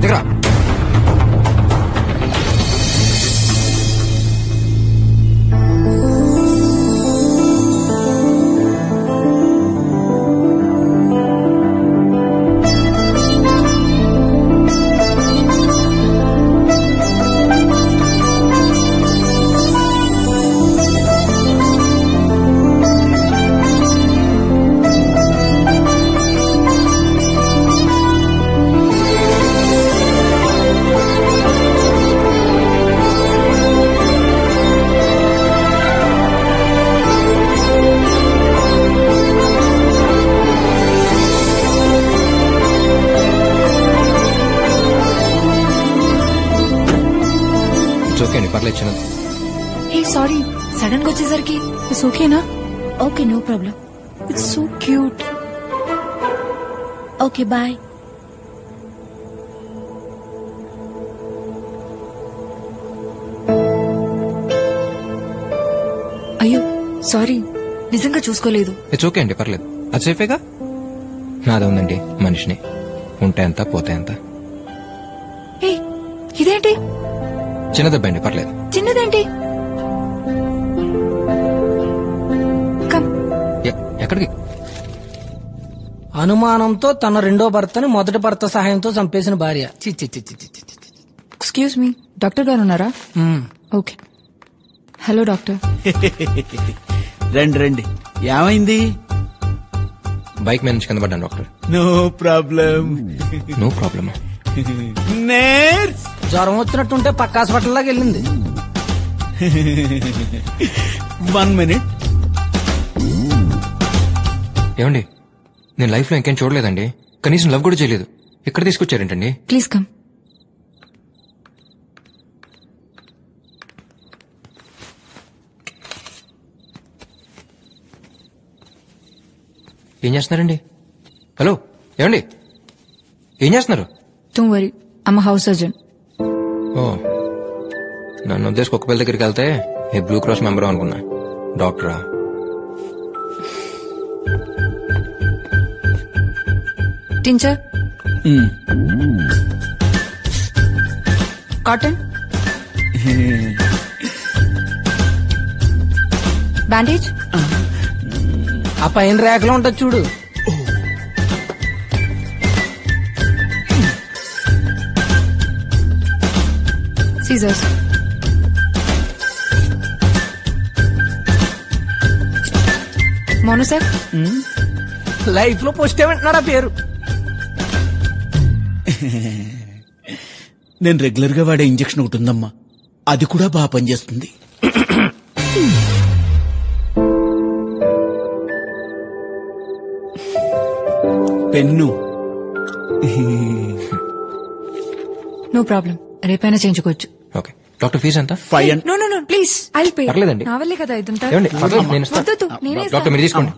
దిగరా. ఓకే అండి, పర్లేదు చిన్నది. హే సారీ, సడన్ గా వచ్చేసరికి. ఇట్స్ ఓకేనా? Okay, no problem. It's so cute. Okay, bye. అయ్యో సారీ, నిజంగా చూసుకోలేదు. ఇట్స్ ఓకే అండి, పర్లేదు. అది సేఫేగా. నాదే ఉందండి మనిషిని, ఉంటే ఎంత పోతే ఎంత. హే ఇదేంటి? చిన్న దెబ్బ అండి, పర్లేదు. చిన్నదేంటి? ఎక్కడికి? అనుమానంతో తన రెండో భర్తని మొదటి భర్త సహాయంతో చంపేసిన భార్య. ఎక్స్క్యూజ్ మీ, డాక్టర్ గారు ఉన్నారా? ఓకే. Hello doctor. రండి రండి, ఏమైంది? బైక్ మీద నుంచి కింద పడ్డాను doctor. No problem. No problem. జ్వరం వచ్చినట్టుంటే పక్క హాస్పిటల్ లాగా వెళ్ళింది. 1 minute. ఏమండి, నేను లైఫ్ లో ఇంకేం చూడలేదండి. కనీసం లవ్ కూడా చేయలేదు. ఎక్కడ తీసుకొచ్చారేంటండి? Please come. ఏం చేస్తున్నారండి? హలో ఏమండి, ఏం చేస్తున్నారు? Don't worry, I'm house surgeon. ఓ, నన్ను ఉద్దేశం కుక్క పిల్ల దగ్గరికి వెళ్తే ఏ బ్లూ క్రాస్ మెంబర్ అనుకున్నా. డాక్టరా? Tincture, cotton, bandage. ఆ పైన ర్యాక్లో ఉంటుంది చూడు. సీజర్స్. మోనోసెఫ్. లైఫ్ లో పోస్ట్ ఏమంటున్నారా పేరు? నేను రెగ్యులర్ గా వాడే ఇంజెక్షన్ ఒకటి ఉందమ్మా, అది కూడా బాగా పనిచేస్తుంది. పెన్ను. నో ప్రాబ్లం, రేపైనా చేయించుకోవచ్చు. ఓకే డాక్టర్, ఫీజు ఎంత? 5. No no no please, I'll pay. పర్లేదండి. నా వల్లే కదా ఇదంతా. ఏమండి, పర్లేదు, నేను ఇస్తాను. వద్దొద్దు, నేనే డాక్టర్ మీరు తీసుకోండి.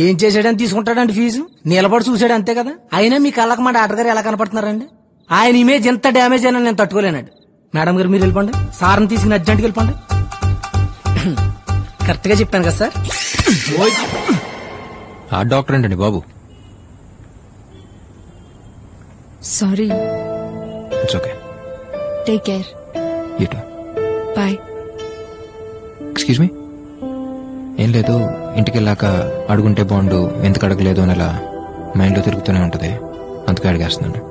ఏం చేసాడని తీసుకుంటాడండి ఫీజు? నిలబడి చూసాడు అంతే కదా. అయినా మీ కళ్ళకి మా డాక్టర్ గారు ఎలా కనపడుతున్నారండి? ఆయన ఇమేజ్ ఎంత డ్యామేజ్ అయినా నేను తట్టుకోలేనండి. మేడం గారు మీరు వెళ్ళిపోండి, సార్ని తీసుకుని అర్జెంట్కి వెళ్ళిపోండి. కరెక్ట్ గా చెప్పాను కదా సార్? ఆ డాక్టర్ ఏంటండి బాబు? Sorry. It's okay. Take care. You too. Bye. Excuse me. ఏం లేదు, ఇంటికి వెళ్ళాక అడుగుంటే బాగుండు, ఎందుకు అడగలేదు అని అలా మైండ్లో తిరుగుతూనే ఉంటుంది. అందుకే అడిగేస్తున్నాను.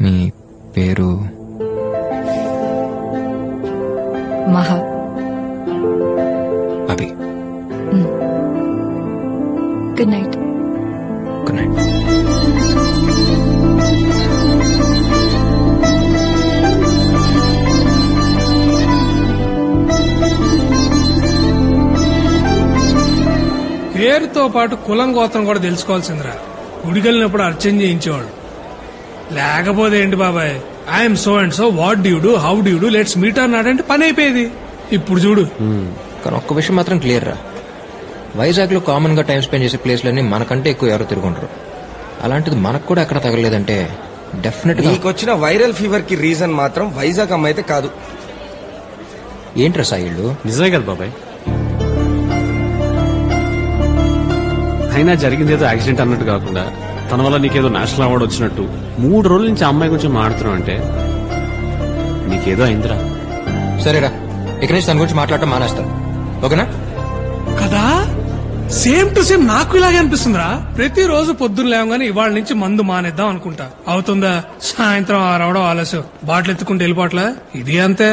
మీ పేరు? Maha. Abhi. Good night. Good night. పేరుతో పాటు కులం గోత్రం కూడా తెలుసుకోవాల్సిందిరా. గుడికెళ్ళినప్పుడు అర్చన చేయించేవాడు. లేకపోతే ఏంటి బాబాయ్, I'm so and so, what due do, how due do, let's meet అన్నాడంటే పని అయిపోయేది. ఇప్పుడు చూడు. కానీ ఒక్క విషయం మాత్రం క్లియర్ రా, వైజాగ్ లో కామన్ గా టైం స్పెండ్ చేసే ప్లేస్లన్నీ మనకంటే ఎక్కువ ఎవరో తిరుగుంటారు. అలాంటిది మనకు కూడా ఎక్కడ తగలేదంటే డెఫినెట్ గా. నీకొచ్చిన వైరల్ ఫీవర్ కి రీజన్ మాత్రం వైజాగ్ అమ్మ అయితే కాదు. ఏంట్రా సాయిళ్ళు? నిజమే కదా బాబాయ్. అయినా జరిగింది ఏదో యాక్సిడెంట్ అన్నట్టు కాకుండా తన వల్ల నీకేదో నేషనల్ అవార్డు వచ్చినట్టు 3 రోజుల నుంచి ఆ అమ్మాయి గురించి మాట్లాడుతున్నావు అంటే నీకేదో అయిందిరా. సరేరా, ఇక్కడి నుంచి తన గురించి మాట్లాడటం మానేస్తా, ఓకేనా? కదా సేమ్ టు సేమ్ నాకు ఇలాగే అనిపిస్తుందిరా. ప్రతిరోజు పొద్దున్న లేవగానే ఇవాళ నుంచి మందు మానేద్దాం అనుకుంటా. అవుతుందా? సాయంత్రం 6 అవడం ఆలస్యం, బాటిల్ ఎత్తుకుంటే వెళ్ళిపోవట్లే. ఇది అంతే.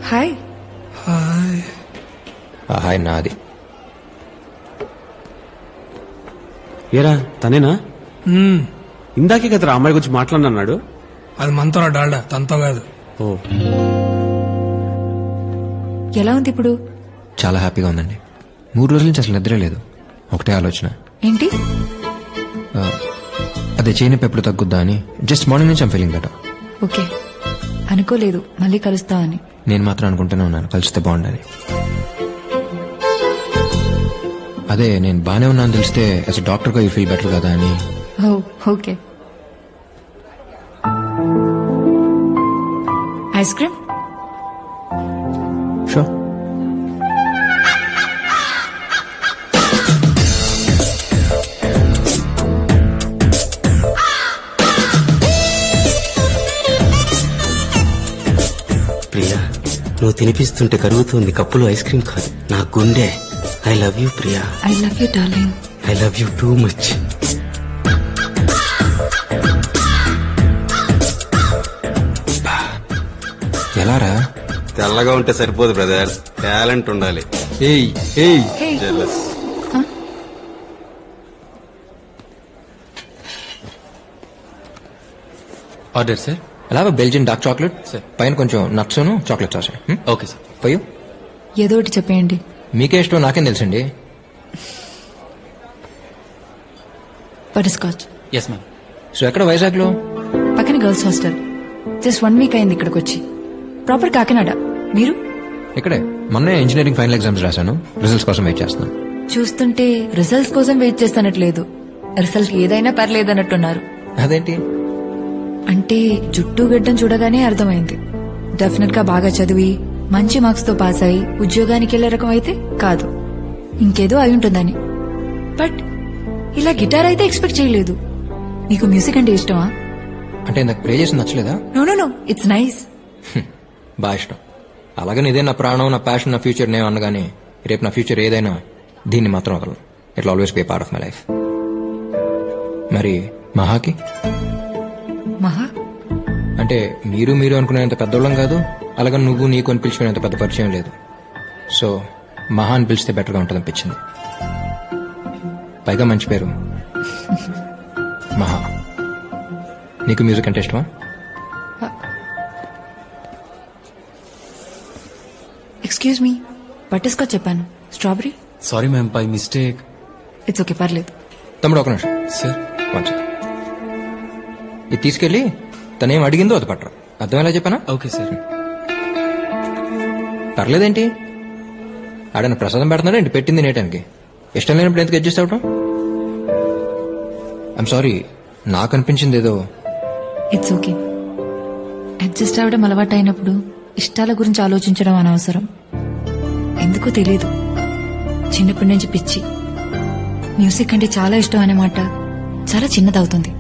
హాయ్. హాయ్. హాయ్ నాది. ఏరా తనేనా? ఇందాకే కదా అమ్మాయి గురించి మాట్లాడినాడు. అది మనతో డాల్డా, తనతో కాదు. ఓ, ఎలా ఉంది ఇప్పుడు? చాలా హ్యాపీగా ఉందండి. 3 రోజుల నుంచి అసలు నిద్రే లేదు. ఒకటే ఆలోచన, ఏంటి? అదే చేయని ఎప్పుడు తగ్గుద్దా అని. జస్ట్ మార్నింగ్ నుంచి ఐమ్ ఫీలింగ్ బెటర్. ఓకే, అనుకోలేదు మళ్ళీ కలుస్తావని. నేను మాత్రం అనుకుంటూనే ఉన్నాను కలిస్తే బాగుండని. అదే నేను బానే ఉన్నాను తెలిస్తే యాజ్ డాక్టర్ గా యూ ఫీల్ బెటర్ కదా అని. Oh okay. Ice cream? Sure. Priya, నువ్వు తినిపిస్తుంటే కరుగుతుంది కప్పులో ఐస్ క్రీమ్ కాదు, నా గుండె. I love you Priya. I love you darling. I love you too much. ఎలారా? తెల్లగా ఉంటే సరిపోదు బ్రదర్, టాలెంట్ ఉండాలి. ఏయ్ ఏయ్ హే. జెలస్. Order sir. అలా బెల్జియన్ డార్క్ చాక్లెట్ సార్, పైన కొంచెం nuts chocolate sauce. Okay sir. పోయు ఏదో ఒకటి చెప్పేయండి. మీకే ఇష్టం నాకేం తెలుసండి. Butterscotch. Yes ma'am. So ఎక్కడ వైజాగ్ లో? పక్కన గర్ల్స్ హాస్టల్. జస్ట్ 1 వీక్ అయింది ఇక్కడికి వచ్చి. ప్రాపర్ కాకినాడ. మీరు? ఇక్కడే. మొన్నే ఇంజనీరింగ్ ఫైనల్ ఎగ్జామ్స్ రాశాను, రిజల్ట్స్ కోసం వెయిట్ చేస్తున్నాను. చూస్తుంటే రిజల్ట్స్ కోసం వెయిట్ చేస్తానట్లేదు, రిజల్ట్ ఏదైనా పర్లేదన్నట్టున్నారు. అదేంటి? అంటే జుట్టు గడ్డం చూడగానే అర్థమైంది. డెఫినెట్ గా బాగా చదివి మంచి మార్క్స్ తో పాస్ అయి ఉద్యోగానికి వెళ్లే రకం అయితే కాదు, ఇంకేదో అయి ఉంటుందని. బట్ ఇలా గిటార్ అయితే ఎక్స్పెక్ట్ చేయలేదు. మీకు మ్యూజిక్ అంటే ఇష్టమా? అంటే నాకు ప్లే చేసి నచ్చలేదా? No no no, it's nice. బాగా ఇష్టం. అలాగని ఇదే నా ప్రాణం, నా ప్యాషన్, నా ఫ్యూచర్ నేను అనగానే రేపు నా ఫ్యూచర్ ఏదైనా దీన్ని మాత్రం వదలను. It always be part of my life. మరి మహాకి? మహా అంటే మీరు మీరు అనుకునేంత పెద్దోళ్ళం కాదు, అలాగని నువ్వు నీకు అని పిలుచుకునేంత పెద్ద పరిచయం లేదు. సో మహా అని పిలిస్తే బెటర్గా ఉంటుంది అనిపించింది. పైగా మంచి పేరు మహా. నీకు మ్యూజిక్ అంటే ఇష్టమా? ఎక్స్క్యూజ్ మీ, బటర్ స్కాచ్ చెప్పాను, strawberry. Sorry ma'am, by mistake. It's okay, పర్లేదు. తమ్ముడు ఒక నిమిషం సార్. ఇది తీసుకెళ్లి తనేం అడిగిందో అది పట్టరా. అర్థమేలా చెప్పానా? Okay sir. పర్లేదేంటి, ఆడన ప్రసాదం పెడుతున్నాడు ఏంటి పెట్టింది నేటానికి. ఇష్టం లేనప్పుడు ఎందుకు అడ్జస్ట్ అవటం? ఐఎమ్ సారీ, నాకు అనిపించింది ఏదో. It's okay. అడ్జస్ట్ అవ్వడం అలవాటు అయినప్పుడు ఇష్టాల గురించి ఆలోచించడం అనవసరం. ఎందుకో తెలీదు, చిన్నప్పటి నుంచి పిచ్చి. మ్యూజిక్ అంటే చాలా ఇష్టం అనే మాట చాలా చిన్నదవుతుంది.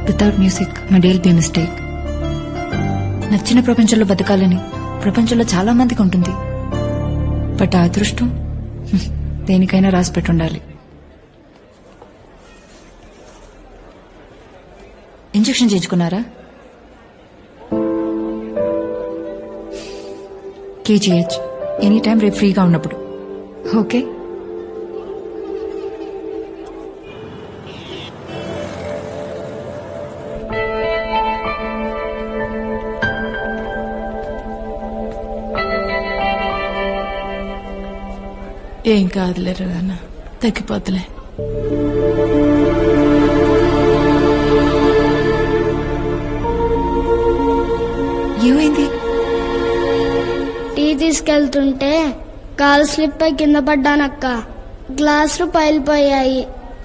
Without music my day will be mistake. నచ్చిన ప్రపంచంలో బతకాలని ప్రపంచంలో చాలా మందికి ఉంటుంది. బట్ ఆ అదృష్టం దేనికైనా రాసి పెట్టుండాలి. ఇంజెక్షన్ చేయించుకున్నారా? కేజీహెచ్ ఎనీ టైం, రేపు ఫ్రీగా ఉన్నప్పుడు. ఓకే. ఏం కాదులేరు నాన్న, తగ్గిపోతులే. ఏమైంది? టీ తీసుకెళ్తుంటే కాలు స్లిప్ అయి కింద పడ్డానక్క. గ్లాసులు పైలిపోయాయి.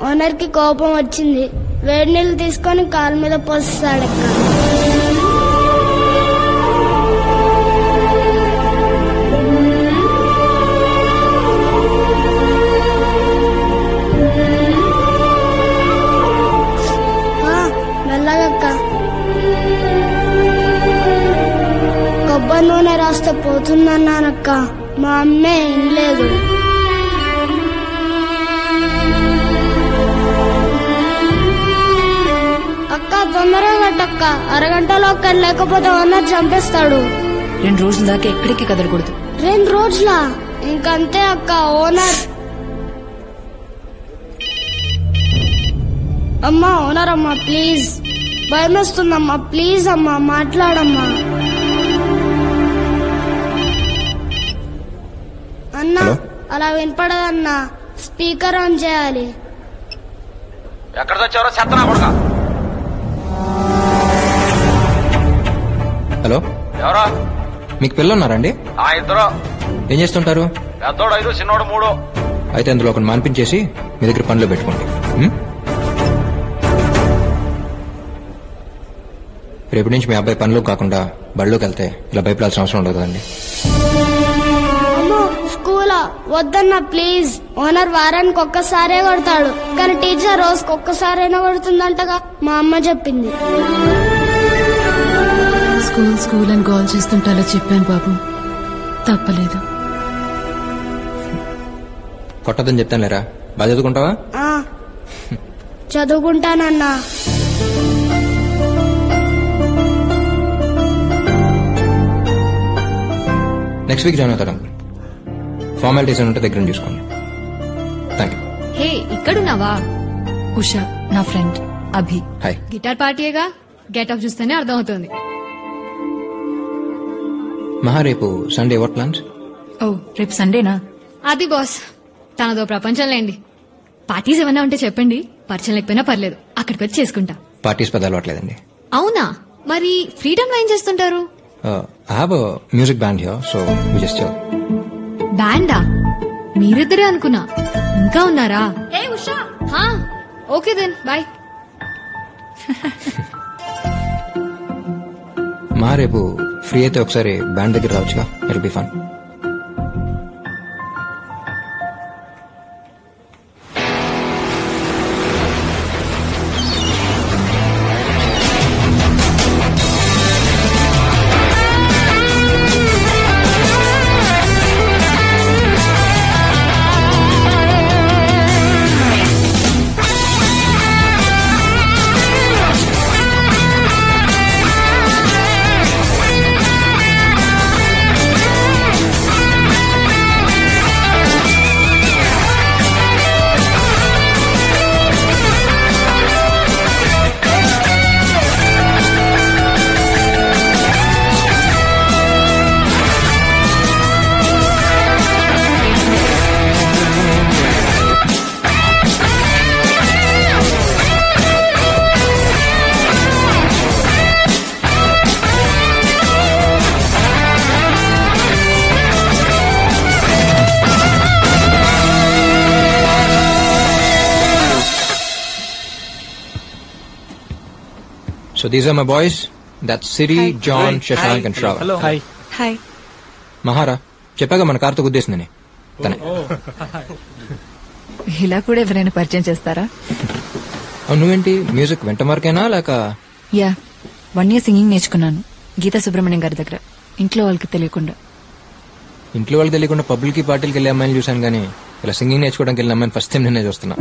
ఓనర్ కి కోపం వచ్చింది. వేడి నీళ్ళు తీసుకొని కాలు మీద పోస్తాడక్క. మెల్లగక్క. కొబ్బరి నూనె రాస్తే పోతుందన్నానక్క. మా అమ్మే వినలేదు. అక్క తొందరగా కట్టక్క, అరగంటలో ఒక్కడు లేకపోతే ఓనర్ చంపేస్తాడు. 2 రోజుల దాకా ఎక్కడికి కదలకూడదు. 2 రోజులా? ఇంకంతే అక్క. ఓనర్ అమ్మా, ఓనర్ అమ్మా ప్లీజ్, భయం వేస్తుందమ్మా, ప్లీజ్ అమ్మా మాట్లాడమ్మా. అన్నా అలా వినపడదన్నా, స్పీకర్ ఆన్ చేయాలి. ఎక్కడ తెచ్చారో చెత్తనా కొడుకా. హలో, ఎవరా? మీకు పిల్లలు ఉన్నారండి? ఇద్దరు. ఏం చేస్తుంటారు? పెద్దోడు 5, చిన్నోడు 3. అయితే అందులో ఒకటి మాన్పించేసి మీ దగ్గర పనిలో పెట్టుకోండి. రేపటి నుంచి మీ అబ్బాయి పనిలో కాకుండా బడిలోకి వెళ్తే ఇలా భయపడాల్సిన అవసరం ఉండదు కదండి. అమ్మో స్కూలా? వద్దన్నా ప్లీజ్. ఓనర్ వారానికి ఒక్కసారే కొడతాడు, కానీ టీచర్ రోజుకి ఒక్కసారైనా కొడుతుందంటగా మా అమ్మ చెప్పింది. స్కూల్ అని గోల్ చేస్తుంటే అలా చెప్పాను బాబు, తప్పలేదు. కొట్టదని చెప్తాను లేరా, బాగా చదువుకుంటావా? చదువుకుంటానన్నా. నెక్స్ట్ వీక్ జాయిన్ అవుతారు. ఫార్మాలిటీస్ ఉంటే దగ్గర చూసుకోండి. Thank you. హే, ఇక్కడున్నావా? ఉషా నా ఫ్రెండ్ అభి. హాయ్. గిటార్ పార్టీయేగా, గెటప్ చూస్తేనే అర్థమవుతోంది. మహా, రేపు సండే వాట్ ప్లాన్స్? ఓ, రేపు సండేనా? అది బాస్, తనదో ప్రపంచం లేండి. పార్టీస్ ఏమన్నా ఉంటే చెప్పండి, పరిచయం లేకపోయినా పర్లేదు, అక్కడికి వచ్చి చేసుకుంటా. పార్టీస్ పెద్ద అలవాట్లేదండి. అవునా? మరి ఫ్రీడమ్ లో ఏం చేస్తుంటారు? I have a music band here, so we just chill. బ్యాండా? మీరిద్దరే అనుకున్నా, ఇంకా ఉన్నారా? ఏ ఉషా. Okay then, bye. మా రేపు ఫ్రీ అయితే ఒకసారి బ్యాండ్ దగ్గర రావచ్చుగా, it be fun. So these are my boys. That's Siri, hi. John, hi. Shashank, hi. And Shravan. Hello. Hi. Hi. Mahara, చెప్పాగా మన కార్తో గుద్దేసిందని తనే. ఇలా కూడా ఎవరైనా పరిచయం చేస్తారా? నువ్వేంటి మ్యూజిక్ వెంట మార్కేనా లేక? యా, 1 year సింగింగ్ నేర్చుకున్నాను గీతా సుబ్రహ్మణ్యం గారి దగ్గర, ఇంట్లో వాళ్ళకి తెలియకుండా. ఇంట్లో వాళ్ళకి తెలియకుండా పబ్లిక్ పార్టీలకి వెళ్ళే అమ్మాయిని చూసాను, కానీ ఇలా సింగింగ్ నేర్చుకోవడానికి వెళ్ళిన అమ్మాయిని ఫస్ట్ టైం నేనే చూస్తున్నా.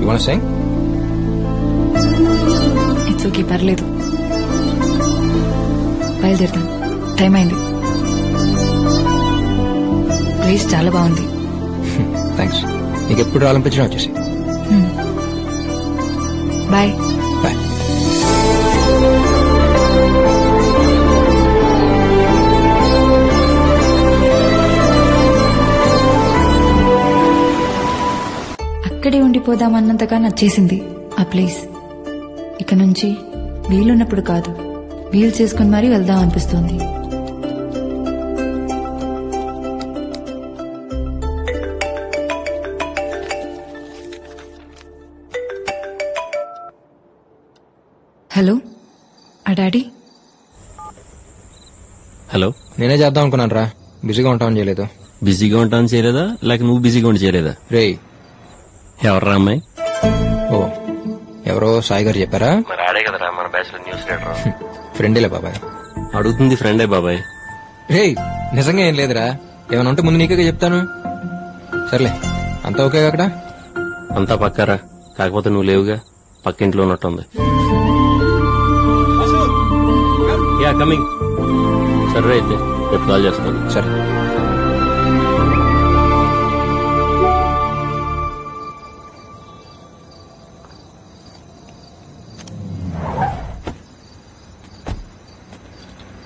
You want to sing? It's okay, పర్లేదు. బయలుదేరుతాను, టైం అయింది. ప్లేస్ చాలా బాగుంది. థ్యాంక్స్. నీకు ఎప్పుడు రావాలనిపించినా వచ్చేసి. బాయ్. బాయ్. ఇక్కడే ఉండిపోదామన్నంతగా నచ్చేసింది ఆ ప్లేస్. ఇక నుంచి వీలున్నప్పుడు కాదు, వీలు చేసుకుని మరీ వెళ్దాం అనిపిస్తోంది. హలో, ఆ డాడీ. హలో, నేనే చేద్దాం అనుకున్నాను రా, బిజీగా ఉంటామని చేయలేదు. బిజీగా ఉంటాను చేయలేదా, లేక నువ్వు బిజీగా ఉండి చేయలేదా? రే, ఎవర్రా అమ్మాయి? ఓ, ఎవరో సాయి గారు చెప్పారా? మరి ఆడే కదరా మన బ్యాచ్లర్ న్యూస్ రీడర్. ఫ్రెండేలే బాబాయ్. అడుగుతుంది ఫ్రెండే బాబాయ్. రే, నిజంగా ఏం లేదురా, ఏమైనా ఉంటే ముందు నీకే చెప్తాను. సర్లే, అంతా ఓకే అక్కడ? అంతా పక్కారా, కాకపోతే నువ్వు లేవుగా, పక్కింట్లో ఉన్నట్టుంది. Yeah coming. సరే అయితే రేపు కాల్ చేస్తాను. సరే.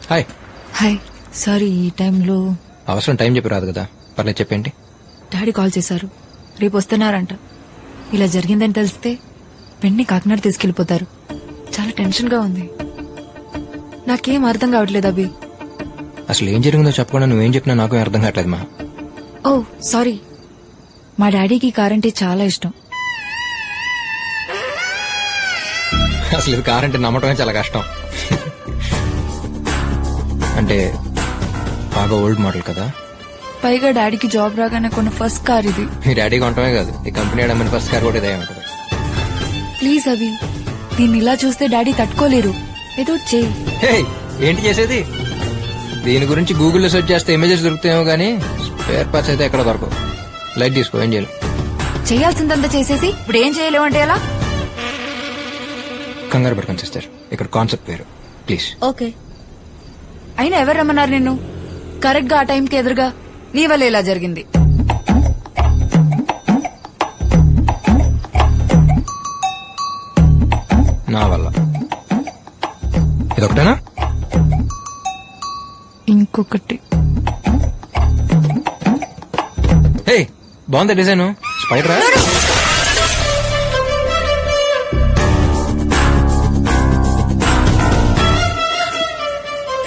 హాయ్. హాయ్. సారీ, ఈ టైంలో అవసరం టైం చెప్పి రాదు కదా, పర్లేదు చెప్పేంటి. డాడీ కాల్ చేశారు, రేపు వస్తున్నారంట. ఇలా జరిగిందని తెలిస్తే వెంటనే కాకినాడ తీసుకెళ్లిపోతారు. చాలా టెన్షన్ గా ఉంది. నాకేం అర్థం కావట్లేదు అభి. అసలు ఏం జరిగిందో చెప్పకుండా నువ్వేం చెప్పినా నాకు అర్థం కావట్లేదు మా. ఓ సారీ, మా డాడీకి కార్ అంటే చాలా ఇష్టం. అసలు ఇది కార్ అంటే నమ్మటమే చాలా కష్టం. అంటే బాగా ఓల్డ్ మోడల్ కదా. పైగా డాడీకి జాబ్ రాగానే కొన్న ఫస్ట్ కార్ ఇది. మీ డాడీ కొనటమే కాదు, ఈ కంపెనీ అమ్మని ఫస్ట్ కార్ కూడా ఇదే ఉంటుంది. ప్లీజ్ అభి, దీన్ని ఇలా చూస్తే డాడీ తట్టుకోలేరు. ఏదో చేయి. ఏంటి చేసేది? దీని గురించి గూగుల్లో సెర్చ్ చేస్తే ఇమేజెస్ దొరుకుతాయేమో గానీ స్పేర్ పార్ట్స్ అయితే ఎక్కడ దొరకవు. లైట్ తీసుకో, ఏం చేయాలి? చేయాల్సిందంతా చేసేసి ఇప్పుడు ఏం చేయలేవు అంటే ఎలా? కంగారు పడకండి సిస్టర్, ఇక్కడ కాన్సెప్ట్ వేరు ప్లీజ్. ఓకే. అయినా ఎవరు రమ్మన్నారు నిన్ను? కరెక్ట్ గా ఆ టైంకి ఎదురుగా నీ వల్ల ఇలా జరిగింది. నా వల్ల. ఇదొకటేనా? ఇంకొకటి. హే, బాగుంది డిజైన్. స్పైడరా?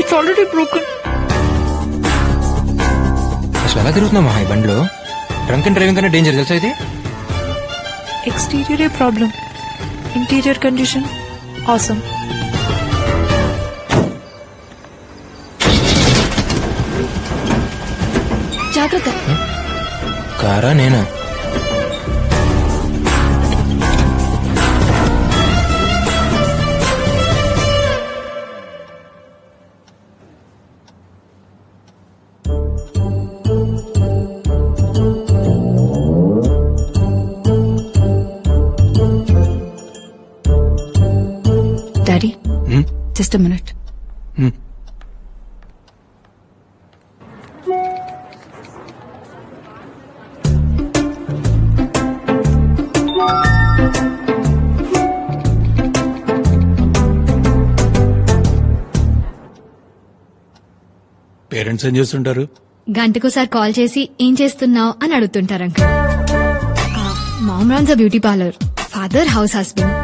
It's already broken. అసలు ఎలా తిరుగుతున్నామా ఈ బండిలో? డ్రంక్ అండ్ డ్రైవింగ్ కన్నా డేంజర్ తెలుసా ఇది? ఎక్స్టీరియరే ప్రాబ్లం, ఇంటీరియర్ కండిషన్ ఆసమ్. జాగ్రత్త. కారా నేనా? Daddy, just a minute. Parents ఏం చేస్తుంటారు? గంటకోసారి కాల్ చేసి ఏం చేస్తున్నావు అని అడుగుతుంటారు uncle. Mom runs a beauty parlour, father house husband.